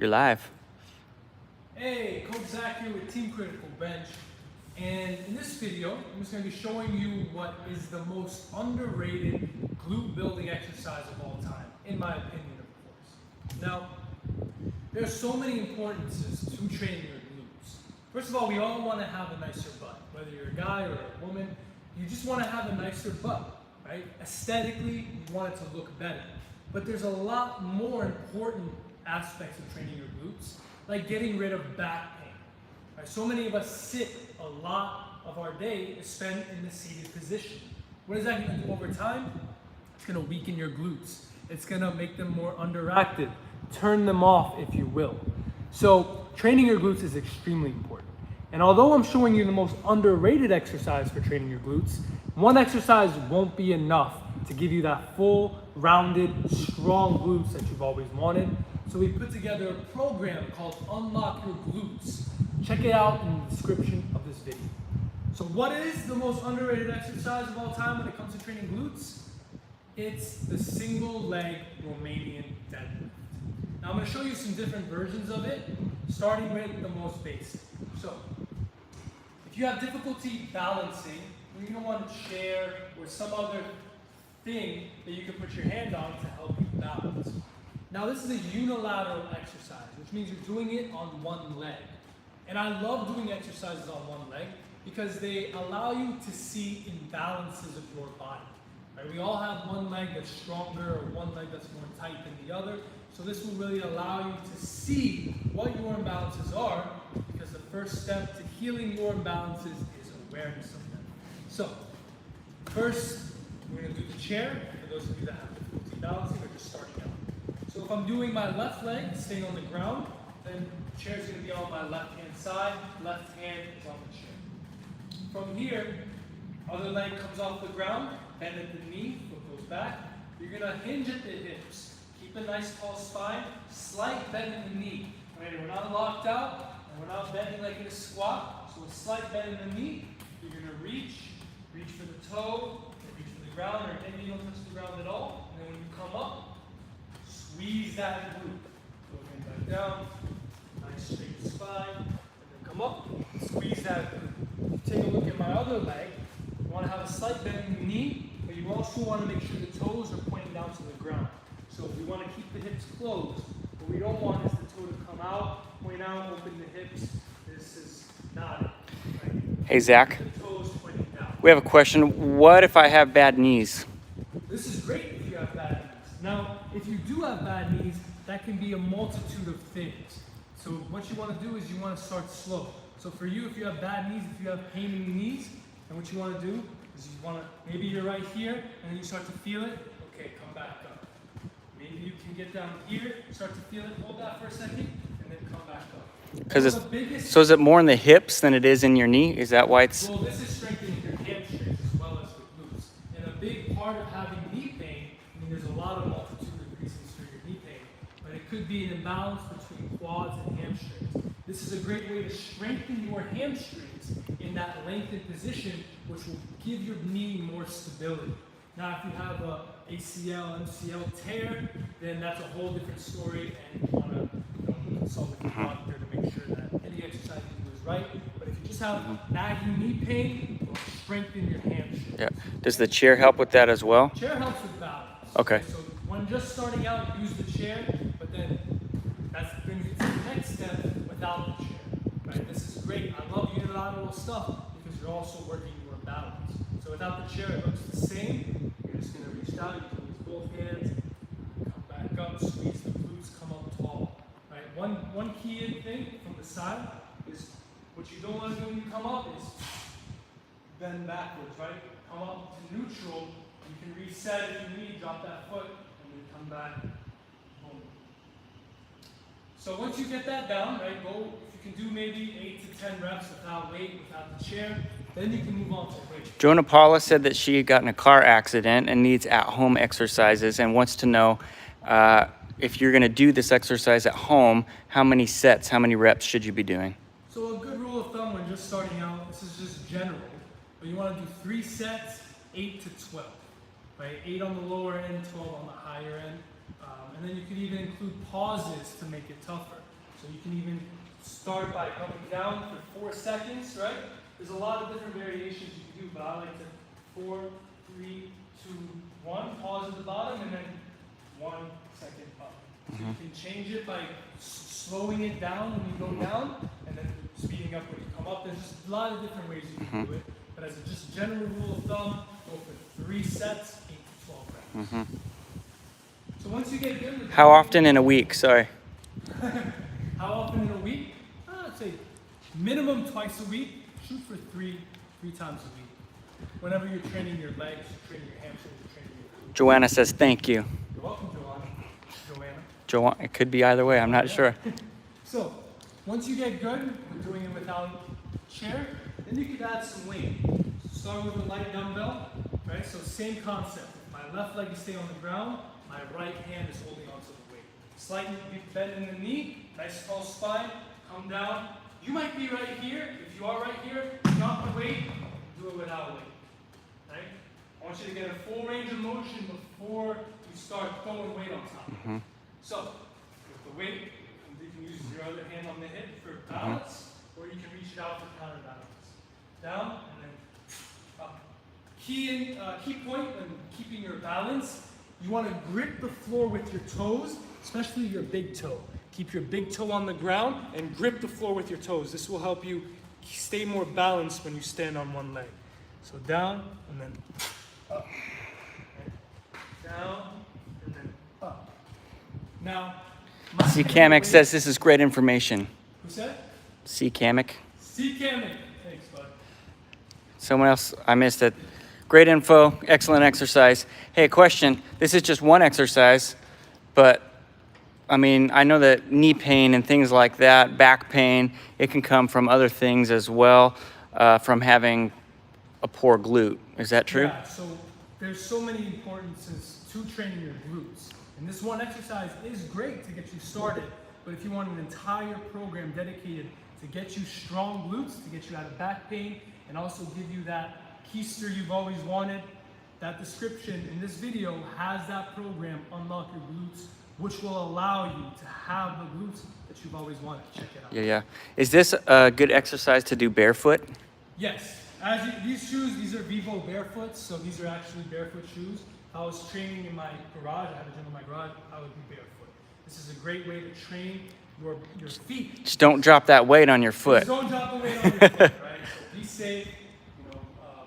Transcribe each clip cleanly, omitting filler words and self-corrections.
You're live. Hey, Coach Zach here with Team Criticalbench, and in this video, I'm just going to be showing you what is the most underrated glute building exercise of all time, in my opinion, of course. Now, there's so many importances to training your glutes. First of all, we all want to have a nicer butt, whether you're a guy or a woman. You just want to have a nicer butt, right? Aesthetically, you want it to look better. But there's a lot more important aspects of training your glutes, like getting rid of back pain. Right? So many of us sit a lot of our day is spent in the seated position. What is that going to do over time? It's going to weaken your glutes. It's going to make them more underactive, turn them off, if you will. So training your glutes is extremely important. And although I'm showing you the most underrated exercise for training your glutes, one exercise won't be enough to give you that full, rounded, strong glutes that you've always wanted. So we put together a program called Unlock Your Glutes. Check it out in the description of this video. So what is the most underrated exercise of all time when it comes to training glutes? It's the single leg Romanian deadlift. Now I'm going to show you some different versions of it, starting with the most basic. So if you have difficulty balancing, or you don't want a chair or some other thing that you can put your hand on to help you balance. Now this is a unilateral exercise, which means you're doing it on one leg. And I love doing exercises on one leg because they allow you to see imbalances of your body. Right? We all have one leg that's stronger or one leg that's more tight than the other. So this will really allow you to see what your imbalances are, because the first step to healing your imbalances is awareness of them. So first, we're going to do the chair for those of you that have difficulty balancing or just starting out. So if I'm doing my left leg, staying on the ground, then the chair is going to be on my left-hand side, left hand is on the chair. From here, other leg comes off the ground, bend at the knee, foot goes back. You're going to hinge at the hips. Keep a nice tall spine, slight bend in the knee. Right? We're not locked out, and we're not bending like in a squat. So a slight bend in the knee. You're going to reach for the toe, reach for the ground, or maybe you don't touch the ground at all. And then when you come up, squeeze that glute. Go back down, nice straight spine, and then come up, squeeze that glute. Take a look at my other leg. You want to have a slight bend in the knee, but you also want to make sure the toes are pointing down to the ground. So we want to keep the hips closed. What we don't want is the toe to come out, point out, open the hips. This is not it. Right? Hey, Zach. The toes pointing down. We have a question. What if I have bad knees? This is great if you have bad knees. Now, if you do have bad knees, that can be a multitude of things. So what you want to do is you want to start slow. So for you, if you have bad knees, if you have pain in the knees, then what you want to do is you want to, maybe you're right here, and then you start to feel it. Okay, come back up. Maybe you can get down here, start to feel it, hold that for a second, and then come back up. So is it more in the hips than it is in your knee? Is that why it's... Well, this is strengthening your hamstrings as well as the glutes. And a big part of having knee pain, I mean, there's a lot of multitude of reasons for your knee pain, but it could be an imbalance between quads and hamstrings. This is a great way to strengthen your hamstrings in that lengthened position, which will give your knee more stability. Now, if you have a ACL, MCL tear, then that's a whole different story, and you want to consult with your doctor to make sure that any exercise you do is right. But if you just have nagging knee pain, it will strengthen your hamstrings. Yeah. Does the chair help with that as well? Chair helps with balance. Okay. So when just starting out, use the chair, but then that brings you to the next step without the chair. Right? This is great. I love unilateral stuff because you're also working your balance. So without the chair, it looks the same. You're just going to reach down, you can use both hands, come back up, squeeze the glutes, come up tall. Right? One key thing from the side is what you don't want to do when you come up is bend backwards, right? Come up to neutral. You can reset if you need, drop that foot, and then come back. Boom. So once you get that down, right, go, if you can do maybe 8 to 10 reps without weight, without the chair, then you can move on to weight. Jonah Paula said that she got in a car accident and needs at-home exercises and wants to know if you're going to do this exercise at home, how many sets, how many reps should you be doing? So a good rule of thumb when just starting out, this is just general, but you want to do 3 sets, 8 to 12. Right? 8 on the lower end, 12 on the higher end. And then you could even include pauses to make it tougher. So you can even start by coming down for 4 seconds, right? There's a lot of different variations you can do, but I like to 4, 3, 2, 1, pause at the bottom, and then 1 second up. So you can change it by slowing it down when you go down, and then speeding up when you come up. There's just a lot of different ways you can do it, but as a just general rule of thumb, go for 3 sets, 8 to 12 reps. So once you get good with How often in a week? Sorry. how often in a week? I'd say minimum twice a week. Shoot for three times a week. Whenever you're training your legs, you're training your hamstrings, you're training your glutes. Joanna says thank you. You're welcome, Joanna. It could be either way. I'm not sure. So once you get good with doing it without chair, then you can add some weight. Start with a light dumbbell, right? So same concept. My left leg is staying on the ground, my right hand is holding onto the weight. Slightly bend in the knee, nice tall spine, come down. You might be right here. If you are right here, drop the weight, do it without weight, right? I want you to get a full range of motion before you start throwing weight on top. So, with the weight, you can use your other hand on the hip for balance, or you can reach it out for counterbalance. Down, and then up. Key point when keeping your balance, you want to grip the floor with your toes, especially your big toe. Keep your big toe on the ground and grip the floor with your toes. This will help you stay more balanced when you stand on one leg. So down, and then up. Okay. Down, and then up. Now, C. Kamek says this is great information. Who said? C. Kamek. C. Kamek. Thanks, bud. Someone else, I missed it. Great info, excellent exercise. Hey, question. This is just one exercise, but I mean, I know that knee pain and things like that, back pain, it can come from other things as well, from having a poor glute. Is that true? Yeah, so there's so many importances to training your glutes. And this one exercise is great to get you started, but if you want an entire program dedicated to get you strong glutes, to get you out of back pain, and also give you that keister you've always wanted, that description in this video has that program, Unlock Your Glutes, which will allow you to have the glutes that you've always wanted. Check it out. Yeah. Is this a good exercise to do barefoot? Yes. These shoes, these are Vivo Barefoots, so these are actually barefoot shoes. If I was training in my garage, I have a gym in my garage, I would be barefoot. This is a great way to train your feet. Just don't drop that weight on your foot. Just don't drop the weight on your foot, right? So be safe,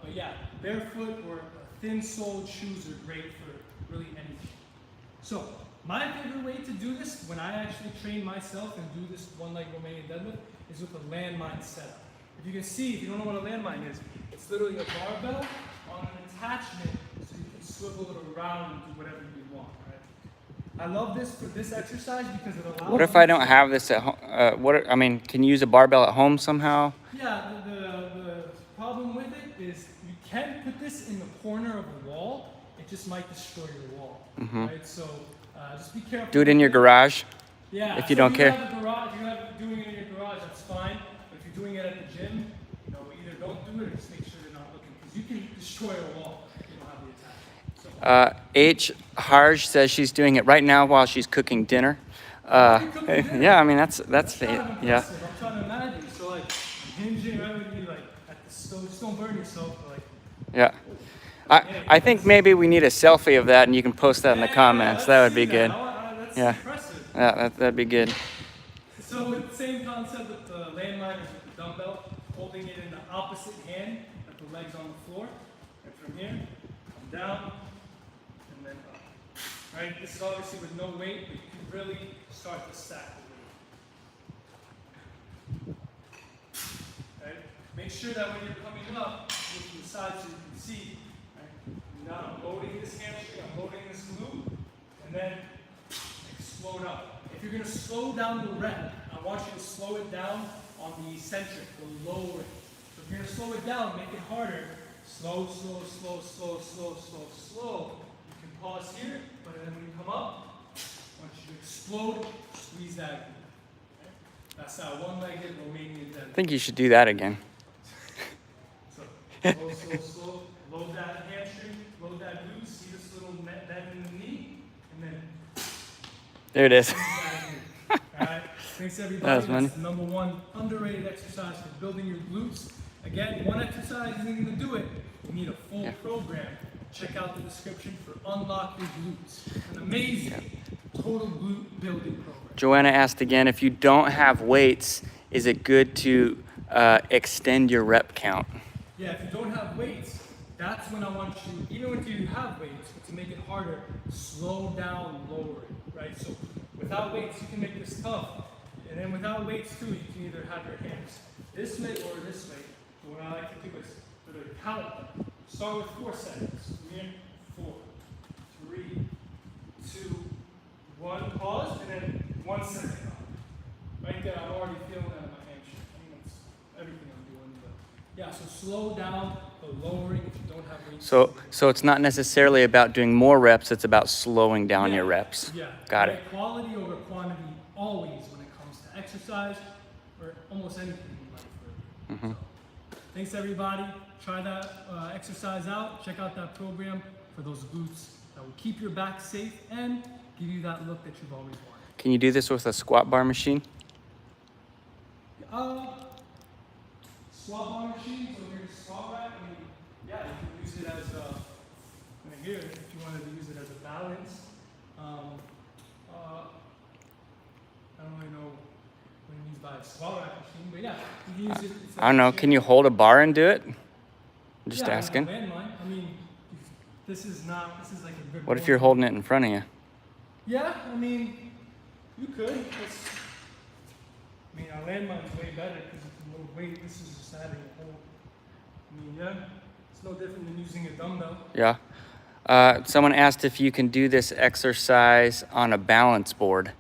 but yeah, barefoot or thin-soled shoes are great for really anything. So, my favorite way to do this, when I actually train myself and do this one-leg Romanian deadlift, is with a landmine setup. If you can see, if you don't know what a landmine is, it's literally a barbell on an attachment so you can swivel it around and do whatever you want, right? I love this for this exercise because it allows. What if I don't have this at home? Can you use a barbell at home somehow? Yeah, the problem with it is you can put this in the corner of the wall. It just might destroy your wall, right? So just be careful. Do it in your garage. Yeah. If you don't care. If you're doing it in your garage, that's fine. But if you're doing it at the gym, either don't do it or just make sure you're not looking, because you can destroy a wall if you don't have the attachment. So, H. Harj says she's doing it right now while she's cooking dinner. Yeah, I mean that's yeah. I'm trying to imagine. So like hinging, right? Would be like at the stove. Just don't burn yourself. Like. Yeah. I think maybe we need a selfie of that, and you can post that in the comments. That would be good. That's Yeah. impressive. Yeah, that'd be good. So with the same concept with the landmine is with the dumbbell, holding it in the opposite hand, with the legs on the floor, and from here, come down, and then up. Right? This is obviously with no weight, but you can really start to stack the weight. Right? Make sure that when you're coming up, look to the side so you can see. Right? Now I'm loading this hamstring, I'm loading this glute, and then explode up. If you're going to slow down the rep, I want you to slow it down on the eccentric, the low rate. So if you're going to slow it down, make it harder. Slow, slow, slow, slow, slow, slow, slow. You can pause here, but then when you come up, I want you to explode, squeeze that glute. Okay? That's that one-legged Romanian deadlift. I think you should do that again. So, slow, slow, slow. Load that hamstring, load that glute. See this little bend in the knee, and then There it is. Alright. Thanks everybody. That was funny. That's the #1 underrated exercise for building your glutes. Again, one exercise isn't going to do it. You need a full program. Check out the description for Unlock Your Glutes. An amazing total glute building program. Joanna asked again, if you don't have weights, is it good to extend your rep count? Yeah, if you don't have weights, that's when I want you, even if you have weights, to make it harder, slow down, lower it, right? So without weights, you can make this tough. And then without weights too, you can either have your hands this way or this way. So what I like to do is literally count them. Start with 4 seconds. 4, 3, 2, 1, pause, and then 1 second up. Right there, I'm already feeling that in my hamstring. I mean, that's everything I'm doing. But yeah, so slow down the lowering if you don't have weights. So it's not necessarily about doing more reps, it's about slowing down your reps. Yeah. Got it. Quality over quantity always when it comes to exercise or almost anything in life. So, thanks everybody. Try that exercise out. Check out that program for those glutes that will keep your back safe and give you that look that you've always wanted. Can you do this with a squat bar machine? Squat bar machines over your squat rack. I mean, yeah, you can use it as here if you wanted to use it as a balance. I don't really know what it means by a squat rack machine, but yeah, you can use it. I don't know. Can you hold a bar and do it? I'm just yeah, asking. Landmine. I mean, this is like a good. What if you're holding it in front of you? Yeah, I mean, you could. I mean, our landmine's way better because it's a low weight. This is just adding a whole. I mean, yeah, it's no different than using a dumbbell. Yeah. Someone asked if you can do this exercise on a balance board.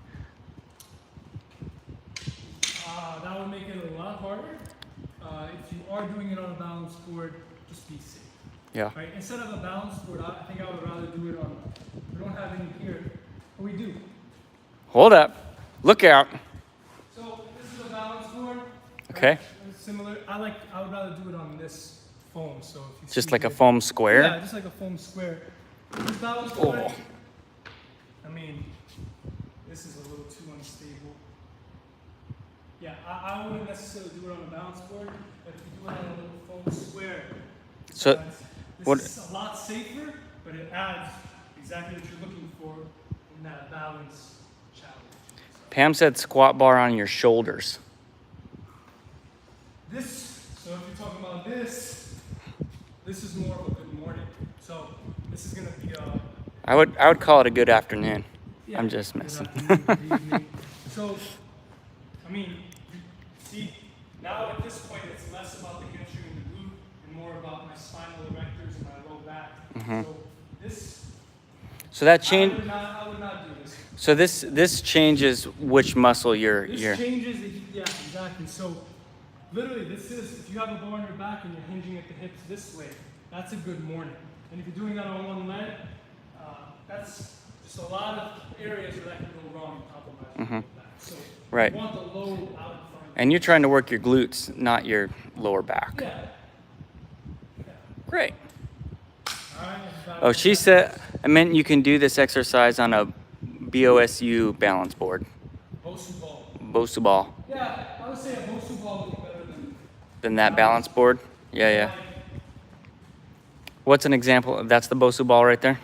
That would make it a lot harder. If you are doing it on a balance board, just be safe. Yeah. Right? Instead of a balance board, I think I would rather do it on. We don't have any here, but we do. Hold up. Look out. So this is a balance board. Okay. Right? It's similar. I would rather do it on this foam. So if you Just see like a here- foam square? Yeah, just like a foam square. This balance board. Oh. I mean, this is a little too unstable. Yeah, I wouldn't necessarily do it on a balance board, but if you do it on a little foam square, So, this what- is a lot safer, but it adds exactly what you're looking for in that balance challenge. Pam said squat bar on your shoulders. So if you're talking about this is more of a good morning. So this is gonna be I would call it a good afternoon. yeah, I'm just good messing. afternoon, good evening. So, I mean, see, now at this point, it's less about the hamstring and the glute and more about my spinal erectors and my low back. So this, So that I change. would not do this. So this changes which muscle you're. This changes, yeah, exactly. So literally, this is, if you have a bar on your back and you're hinging at the hips this way, that's a good morning. And if you're doing that on one leg, that's just a lot of areas where that can go wrong and compromise your low back. So Right. you want the load out in front. And you're trying to work your glutes, not your lower back. Yeah. Great. All right. Oh, she said, I meant you can do this exercise on a BOSU balance board. Bosu ball. BOSU ball. Yeah, I would say a Bosu ball would be better Than that balance board? Yeah, yeah. What's an example? That's the BOSU ball right there?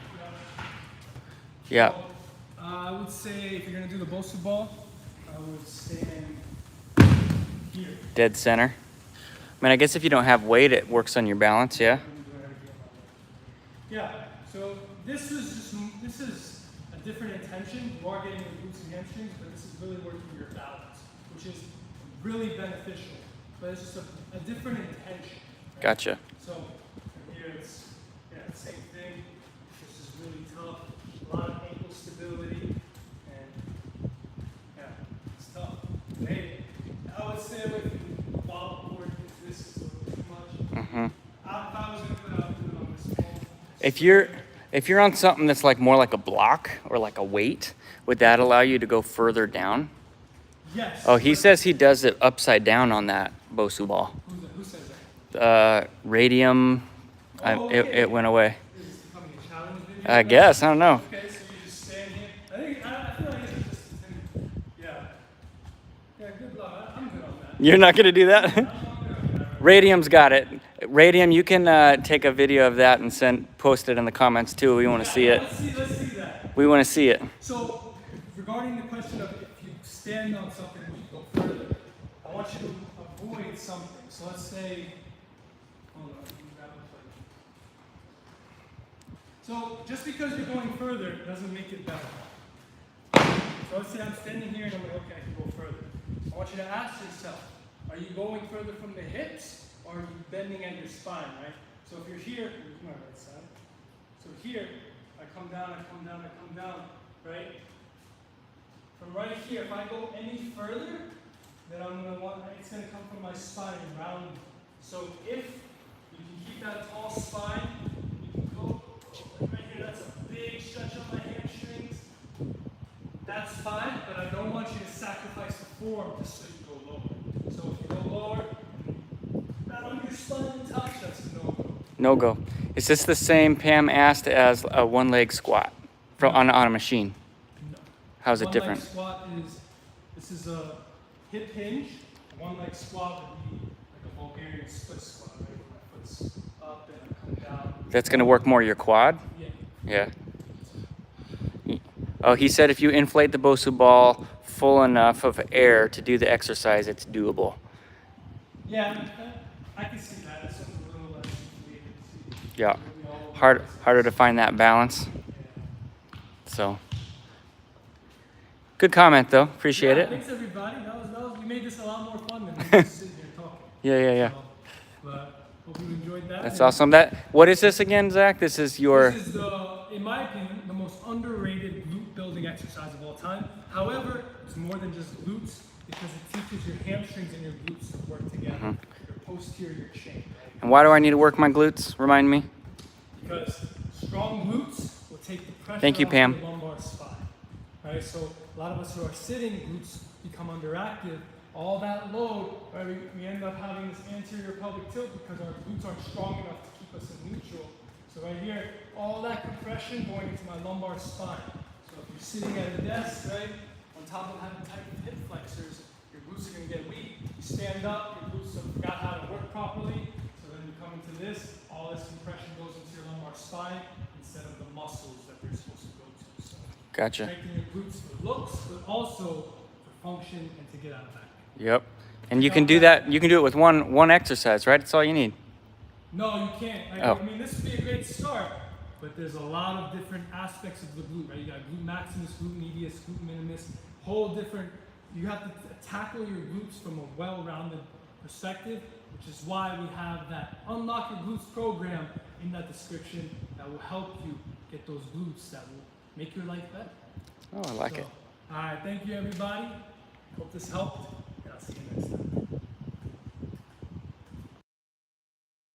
Yeah. I would say if you're gonna do the Bosu ball, I would stand here. Dead center. I mean, I guess if you don't have weight, it works on your balance, yeah? Yeah. So this is a different intention. You are getting the glutes and hamstrings, but this is really working your balance, which is really beneficial. But it's just a different intention. Right? Gotcha. So from here it's the same thing. This is really tough. A lot of ankle stability, and yeah, it's tough. Hey, I would stay away from the ball board because this is a little too much. If I was gonna do it, I would do it on this phone. If you're on something that's like more like a block or like a weight, would that allow you to go further down? Yes. Oh, he says he does it upside down on that BOSU ball. Who says that? Radium, it went away. Is this becoming a challenge video? I guess, I don't know. Okay, so you just stand here. I feel like it's just yeah. Yeah, good luck. I'm good on that. You're not gonna do that? I'm good on that. Radium's got it. Radium, you can take a video of that and post it in the comments too. We want to see it. Let's see that. We want to see it. So, regarding the question of if you stand on something and you go further, I want you to avoid something. So let's say, hold on, let me grab a plate. So just because you're going further doesn't make it better. So let's say I'm standing here and I'm like, okay, I can go further. I want you to ask yourself, are you going further from the hips or are you bending at your spine, right? So if you're here, here's my right side. So here, I come down, I come down, I come down, right? From right here, if I go any further, then I'm gonna want, it's gonna come from my spine round. So if you can keep that tall spine, you can go right here, that's a big stretch on my hamstrings. That's fine, but I don't want you to sacrifice the form just so you go lower. So if you go lower, not on your spine and touch, that's a no-go. No go. Is this the same Pam asked as a one leg squat on a machine? No. How's it different? One leg squat this is a hip hinge. One leg squat would be like a Bulgarian split squat, right? Where my foot's up and I come down. That's gonna work more your quad? Yeah. Yeah. Oh, he said if you inflate the Bosu ball full enough of air to do the exercise, it's doable. Yeah, I can see that. It's something a little less inflated. Yeah. Harder to find that balance. So, good comment though. Appreciate it. Thanks everybody. We made this a lot more fun than just sitting here talking. Yeah. So, but hope you enjoyed that. That's awesome. What is this again, Zach? This is your. This is in my opinion, the most underrated glute building exercise of all time. However, it's more than just glutes because it teaches your hamstrings and your glutes to work together. Your posterior chain. Right? And why do I need to work my glutes? Remind me. Because strong glutes will take the pressure Thank you, off Pam. the lumbar spine. Right? So a lot of us who are sitting, glutes become underactive. All that load, right, we end up having this anterior pelvic tilt because our glutes aren't strong enough to keep us in neutral. So right here, all that compression going into my lumbar spine. So if you're sitting at a desk, right, on top of having tight hip flexors, your glutes are going to get weak. You stand up, your glutes have forgot how to work properly. So then you come into this, all this compression goes into your lumbar spine instead of the muscles that they're supposed to go to. So Gotcha. strengthening your glutes for looks, but also for function and to get out of back. Yep. And you can do that. You can do it with one exercise, right? That's all you need. No, you can't. I mean, this would be a great start, but there's a lot of different aspects of the glute, right? You got glute maximus, glute medius, glute minimus, whole different. You have to tackle your glutes from a well-rounded perspective, which is why we have that Unlock Your Glutes program in that description that will help you get those glutes that will make your life better. Oh, I like it. All right, thank you everybody. Hope this helped, and I'll see you next time.